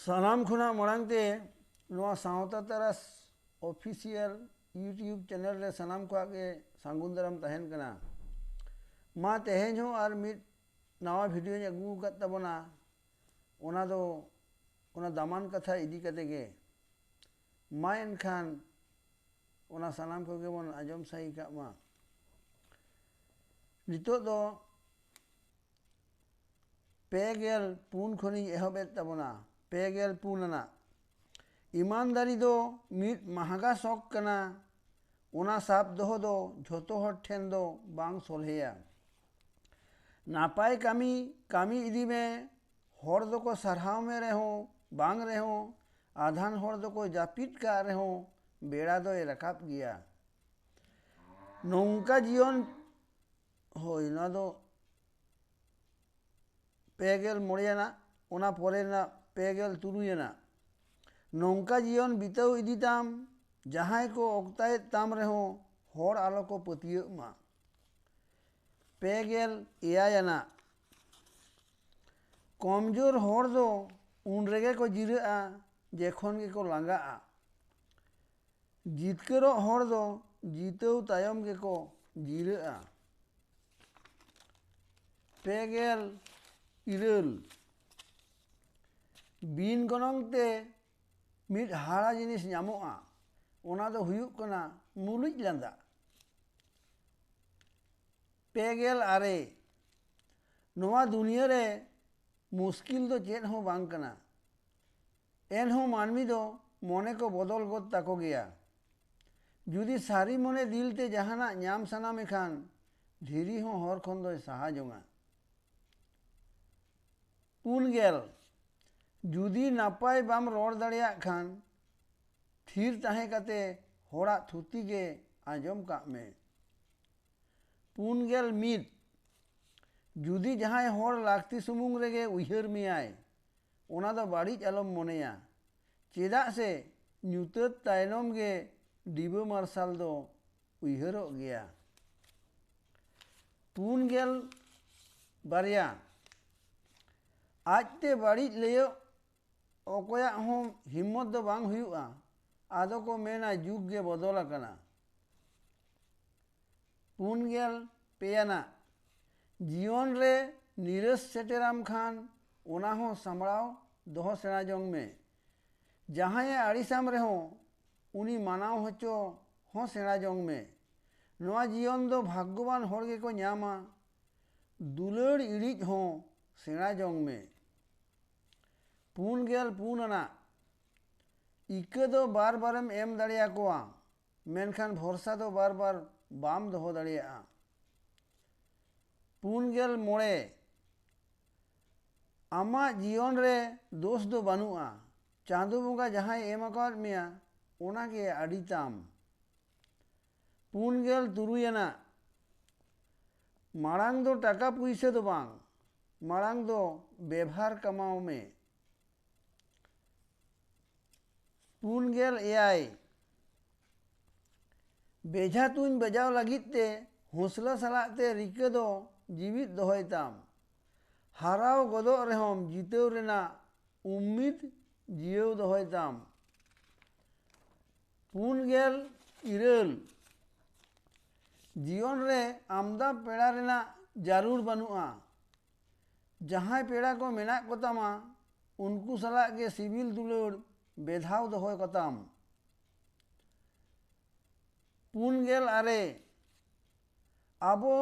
सानाम खुना मरांगते नोआ सावता तरस ऑफिशियल यूट्यूब चैनल रे सानाम को आगे सांगुन दाराम तहन कना मा तेहेन हो और मिड नवा वीडियो अगू कत तबना ओना दो ओना दामान कथा इदी कते गे मा एनखान ओना सानाम को गे बन आजम सही का मा नितो दो पेगेल पून खनि एहबेत तबना पेगेल पूनना ईमानदारी दो मिड महागा शौक कना ओना साब दोहो दो झोतो हर ठेन दो बांग सोलहेया नापाय कामी कामी इदी में हर दो को सरहाव में रहो बांग रहो आधान हर दो को जापित का रहो बेड़ा दो ए रकाब गया नौका जीवन हो ना दो पेगेल मोड़ियाना ओना पोरेना पेगेल तुरुयना नौका जीवन बिताव इदी ताम जहां को ओक्ताय ताम रहो हर आलो को पतियो मा पेगेल एयाना कमजोर हर दो उन रेगे को जिरेआ जेखन के को लांगा जितकरो हर दो जीतव तायम के को जिरेआ पेगेल इरेल बिन गनंगते मिड हाड़ा जिनिस नामोआ ओना दो हुयुक कना मुलुज लांदा पेगेल आरे नोआ दुनिया रे मुश्किल दो चेत हो बांग कना एन हो मानवी दो मोने को बदल गोद ताको गया जुदी सारी मोने दिल ते जहाना न्याम सना में खान धीरी हो हर खन दो सहा जोंगा पुन गेल जुदी नापाय बाम रोड दड़िया खान थीर ताहे कते होड़ा थुती गे आजम का में पुन गेल मिद जुदी जहां हर लागती सुमुंग रेगे उहर मियाय ओना दो बाड़ी आलम मोनेया चेदा से न्यूतत तायनम गे डिबो मार्शल दो उहरो गया पुन गेल बारिया आजते बाड़ी लेयो ओकोया हो हिम्मत दो बांग हुयुआ आदो को मेना जुग गे बदल कना पुन गेल पेयाना जीवन रे निरस सेटेराम खान ओना हो संभड़ाव दोहो सेना जोंग में जहां आड़ीसाम रहो उनी मानाव होचो हो सेना जोंग में नोआ जीवन दो भाग्यवान होड़ गे को न्यामा दुलड़ इड़िज हो सेना जोंग में पुन गेल पुनना इके दो बार बारम एम दड़िया कोआ मेनखान भरोसा दो बार बार बाम दोहो दड़िया पुन गेल मोड़े आमा जीवन रे दोष दो बानुआ चांदो बोंगा जहां एम आकाद मिया ओना के आड़ी ताम पुन गेल तुरुयना मारांग दो टाका पुइसे दो बांग मारांग दो व्यवहार कमाओ में पुन गेल एआई बेझा तुन बजाव लगित ते हौसला सलाते रिके दो जीवित दोहय ताम हाराव गदो रेहम जीतेव रेना उम्मीद जियो दोहय ताम पुन गेल इरेल जीवन रे आमदा पेड़ा रेना जरूर बनुआ जहां पेड़ा को मेना को तामा उनको सला के सिविल दुलड़ बेधाव दोहय कताम पुन गेल आरे आबो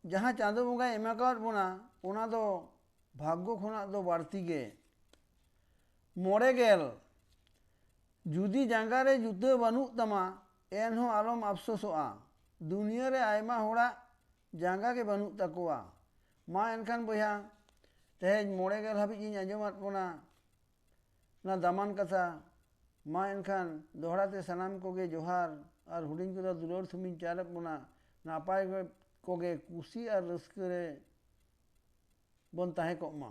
जहां चांदो बोंगा एमाकाद बोना ओना दो भाग्य खोना दो बाड़ती गे मोड़े गेल जुदी जांगा रे जुते बानु तमा एन हो आलम अफसोसोआ दुनिया रे आयमा होड़ा जांगा के बानु तकोआ मा एनखान बया तेज मोड़े गेल हाबि इन आंजमात बोना ना दामान कथा मा एनखान दोहराते सनाम कोगे जोहार और हुडिंग को दुलड़ थुमिन चारक बोना नापाय कोगे कुसी और रस्के रे बन ताहे को मा।